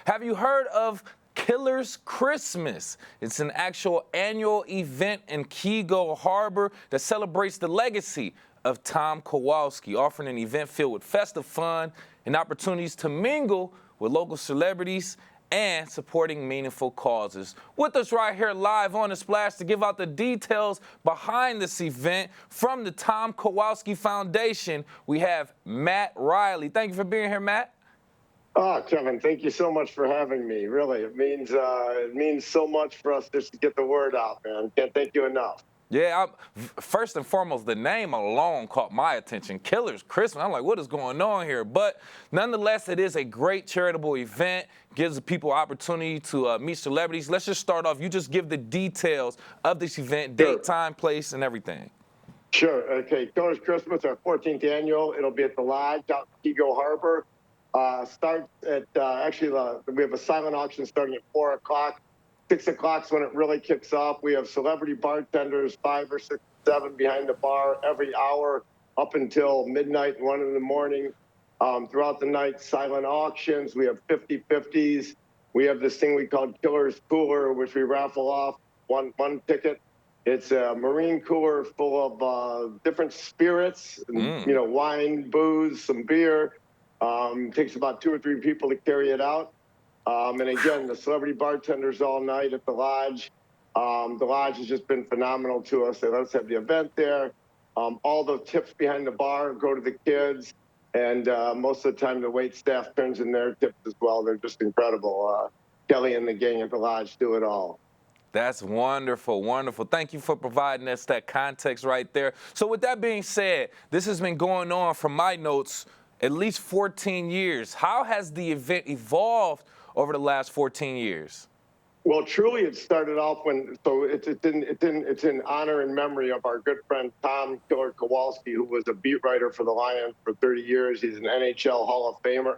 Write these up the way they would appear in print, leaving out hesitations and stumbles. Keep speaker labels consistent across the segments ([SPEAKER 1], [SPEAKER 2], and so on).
[SPEAKER 1] Have you heard of Killer's Christmas? It's an actual annual event in Kego Harbor that celebrates the legacy of Tom Kowalski, offering an event filled with festive fun and opportunities to mingle with local celebrities and supporting meaningful causes. With us right here live on The Splash to give out the details behind this event from the Tom Kowalski Foundation, we have Matt Riley. Thank you for being here, Matt.
[SPEAKER 2] Kevin, thank you so much for having me. Really, it means so much for us just to get the word out, man. Can't thank you enough.
[SPEAKER 1] Yeah, first and foremost, the name alone caught my attention. Killer's Christmas. I'm like, what is going on here? But nonetheless, it is a great charitable event. Gives people opportunity to meet celebrities. Let's just start off. You just give the details of this event, date, time, place, and everything.
[SPEAKER 2] Sure. Okay. Killer's Christmas, our 14th annual. It'll be at the Lodge out in Kego Harbor. Starts at we have a silent auction starting at 4 o'clock. 6 o'clock is when it really kicks off. We have celebrity bartenders, 5 or 6 or 7 behind the bar every hour up until midnight and 1 in the morning. Throughout the night, silent auctions. We have 50/50s. We have this thing we call Killer's Cooler, which we raffle off one ticket. It's a marine cooler full of different spirits, wine, booze, some beer. It takes about 2 or 3 people to carry it out. And again, the celebrity bartenders all night at the Lodge. The Lodge has just been phenomenal to us. They let us have the event there. All the tips behind the bar go to the kids. And most of the time, the wait staff turns in their tips as well. They're just incredible. Kelly and the gang at the Lodge do it all.
[SPEAKER 1] That's wonderful, wonderful. Thank you for providing us that context right there. So with that being said, this has been going on, from my notes, at least 14 years. How has the event evolved over the last 14 years?
[SPEAKER 2] Well, truly, it started off it's in honor and memory of our good friend Tom Kowalski, who was a beat writer for the Lions for 30 years. He's an NFL Hall of Famer.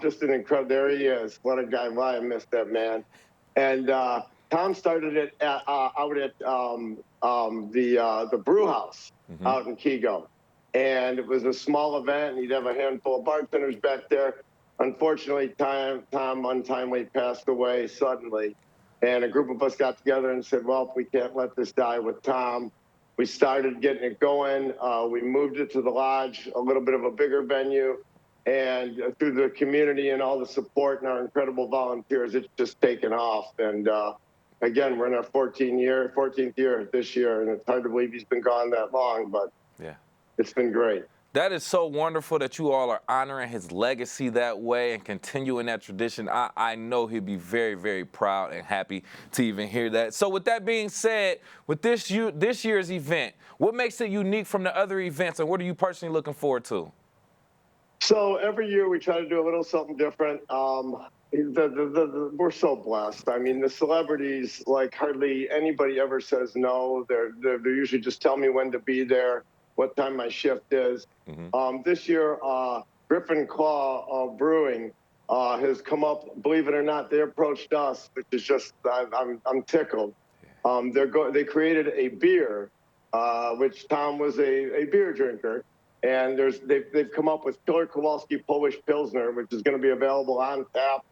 [SPEAKER 2] Just an incredible. There he is. What a guy! Why I missed that man. And Tom started it out at the Brew House out in Kego. And it was a small event, and he'd have a handful of bartenders back there. Unfortunately, Tom untimely passed away suddenly. And a group of us got together and said, well, if we can't let this die with Tom, we started getting it going. We moved it to the Lodge, a little bit of a bigger venue. And through the community and all the support and our incredible volunteers, it's just taken off. And again, we're in our 14th year this year, and it's hard to believe he's been gone that long, but yeah. It's been great.
[SPEAKER 1] That is so wonderful that you all are honoring his legacy that way and continuing that tradition. I know he'll be very, very proud and happy to even hear that. So with that being said, with this year's event, what makes it unique from the other events, and what are you personally looking forward to?
[SPEAKER 2] So every year we try to do a little something different. We're so blessed. I mean, the celebrities, like hardly anybody ever says no. They usually just tell me when to be there, what time my shift is. This year, Griffin Claw Brewing has come up. Believe it or not, they approached us, which is just I'm tickled. They created a beer, which Tom was a beer drinker, and they've come up with Killer Kowalski Polish Pilsner, which is going to be available on tap,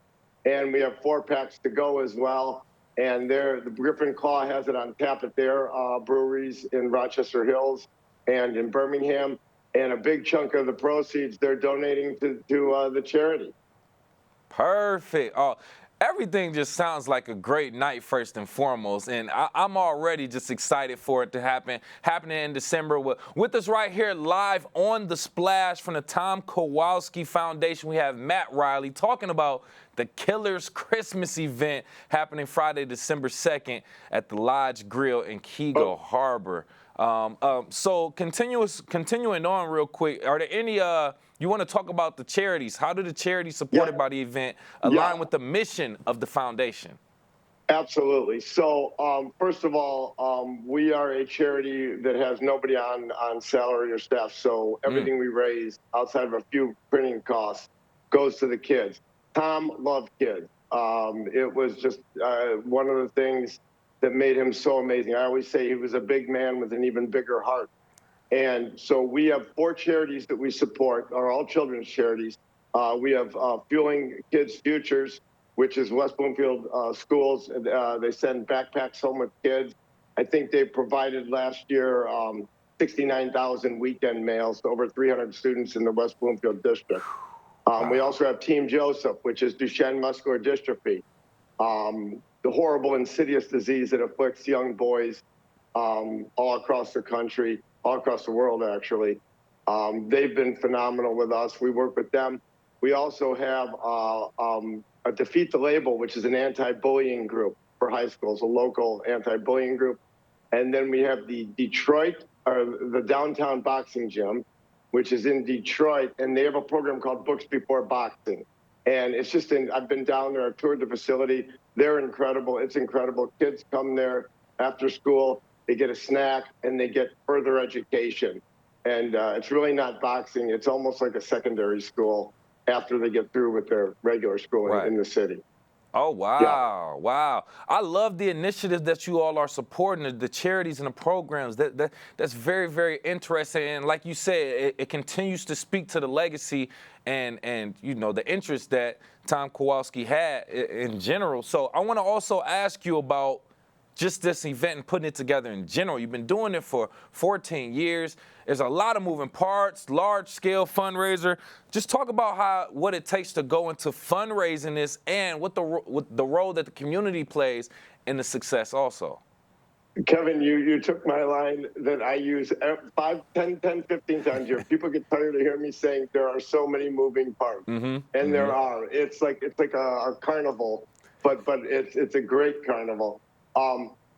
[SPEAKER 2] and we have 4-packs to go as well. And the Griffin Claw has it on tap at their breweries in Rochester Hills and in Birmingham, and a big chunk of the proceeds they're donating to the charity.
[SPEAKER 1] Perfect. Everything just sounds like a great night, first and foremost, and I'm already just excited for it to happening in December. With us right here live on The Splash from the Tom Kowalski Foundation, we have Matt Riley talking about the Killer's Christmas event happening Friday, December 2nd at the Lodge Grill in Kego Harbor. So continuing on real quick, are there any, you want to talk about the charities? How do the charities supported by the event align with the mission of the foundation?
[SPEAKER 2] Absolutely. So first of all, we are a charity that has nobody on salary or staff. So everything we raise outside of a few printing costs goes to the kids. Tom loved kids. It was just one of the things that made him so amazing. I always say he was a big man with an even bigger heart. And so we have 4 charities that we support, are all children's charities. We have Fueling Kids Futures, which is West Bloomfield schools. They send backpacks home with kids. I think they provided last year 69,000 weekend meals to over 300 students in the West Bloomfield district. We also have Team Joseph, which is Duchenne muscular dystrophy, the horrible, insidious disease that afflicts young boys all across the country, all across the world, actually. They've been phenomenal with us. We work with them. We also have a Defeat the Label, which is an anti-bullying group for high schools, a local anti-bullying group. And then we have the Downtown Boxing Gym, which is in Detroit, and they have a program called Books Before Boxing. And it's just, I've been down there, I've toured the facility. They're incredible. It's incredible. Kids come there after school, they get a snack, and they get further education. And it's really not boxing. It's almost like a secondary school after they get through with their regular schooling in the city.
[SPEAKER 1] Oh, wow. Yeah. Wow. I love the initiatives that you all are supporting, the charities and the programs. That's very, very interesting. And like you said, it continues to speak to the legacy and you know, the interest that Tom Kowalski had in general. So I want to also ask you about just this event and putting it together in general. You've been doing it for 14 years. There's a lot of moving parts, large-scale fundraiser. Just talk about what it takes to go into fundraising this and what the role that the community plays in the success also.
[SPEAKER 2] Kevin, you took my line that I use 5, 10, 15 times a year. People get tired of hearing me saying there are so many moving parts, and there are. It's like a carnival, but it's a great carnival.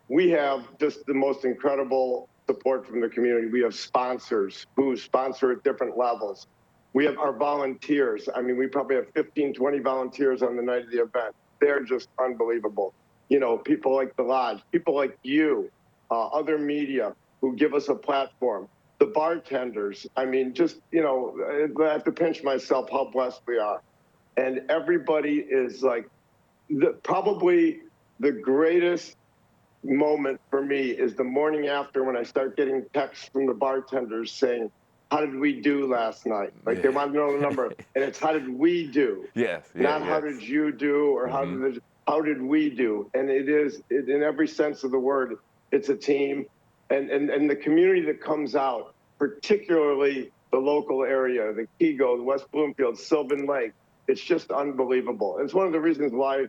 [SPEAKER 2] We have just the most incredible support from the community. We have sponsors who sponsor at different levels. We have our volunteers. I mean, we probably have 15, 20 volunteers on the night of the event. They're just unbelievable. You know, people like the Lodge, people like you, other media who give us a platform. The bartenders, I mean, just, you know, I have to pinch myself how blessed we are. And everybody is like, probably the greatest moment for me is the morning after when I start getting texts from the bartenders saying, how did we do last night? Like they want to know the number. And it's how did we do? Not how did you do or how did we do? And it is, in every sense of the word, it's a team. And the community that comes out, particularly the local area, the Kego, the West Bloomfield, Sylvan Lake, it's just unbelievable. It's one of the reasons why,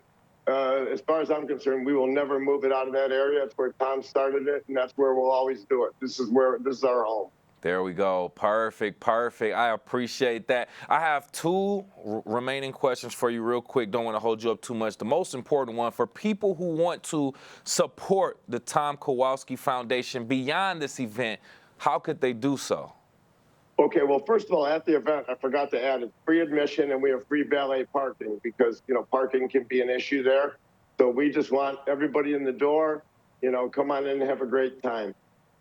[SPEAKER 2] as far as I'm concerned, we will never move it out of that area. That's where Tom started it, and that's where we'll always do it. This is our home.
[SPEAKER 1] There we go. Perfect, perfect. I appreciate that. I have 2 remaining questions for you real quick. Don't want to hold you up too much. The most important one, for people who want to support the Tom Kowalski Foundation beyond this event, how could they do so?
[SPEAKER 2] Okay, well, first of all, at the event, I forgot to add, it's free admission and we have free valet parking because, you know, parking can be an issue there. So we just want everybody in the door, you know, come on in and have a great time.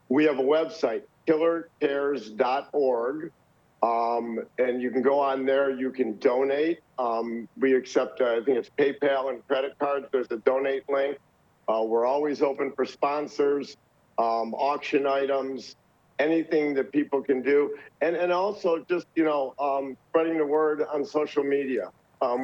[SPEAKER 2] We have a website, killercares.org, and you can go on there, you can donate. We accept, I think it's PayPal and credit cards. There's a donate link. We're always open for sponsors, auction items, anything that people can do. And also just, you know, spreading the word on social media.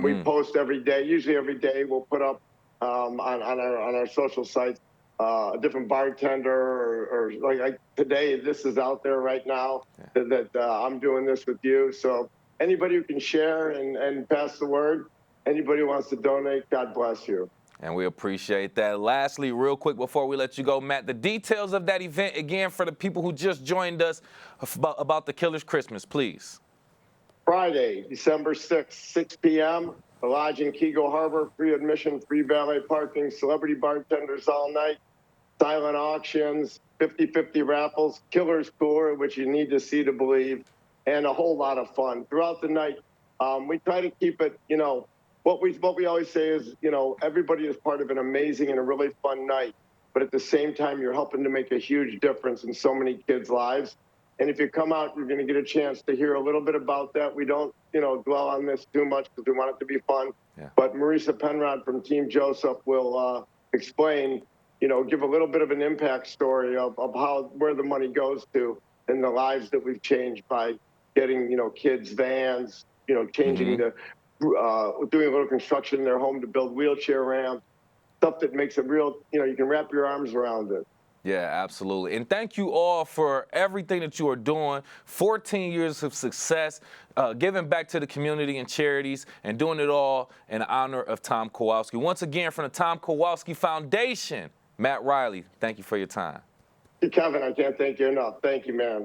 [SPEAKER 2] We post every day, usually every day we'll put up on our social sites a different bartender or like today, this is out there right now that I'm doing this with you. So anybody who can share and pass the word, anybody who wants to donate, God bless you.
[SPEAKER 1] And we appreciate that. Lastly, real quick before we let you go, Matt, the details of that event, again, for the people who just joined us about the Killers Christmas, please.
[SPEAKER 2] Friday, December 6th, 6 p.m., the Lodge in Kego Harbor, free admission, free valet parking, celebrity bartenders all night, silent auctions, 50-50 raffles, Killers Cooler, which you need to see to believe, and a whole lot of fun. Throughout the night, we try to keep it, you know, what we always say is, you know, everybody is part of an amazing and a really fun night, but at the same time, you're helping to make a huge difference in so many kids' lives. And if you come out, you're going to get a chance to hear a little bit about that. We don't, you know, dwell on this too much because we want it to be fun. Yeah. But Marisa Penrod from Team Joseph will explain, you know, give a little bit of an impact story of where the money goes to and the lives that we've changed by getting, you know, kids vans, changing the, doing a little construction in their home to build wheelchair ramps, stuff that makes it real, you can wrap your arms around it.
[SPEAKER 1] Yeah, absolutely. And thank you all for everything that you are doing. 14 years of success, giving back to the community and charities, and doing it all in honor of Tom Kowalski. Once again, from the Tom Kowalski Foundation, Matt Riley, thank you for your time.
[SPEAKER 2] Kevin, I can't thank you enough. Thank you, man.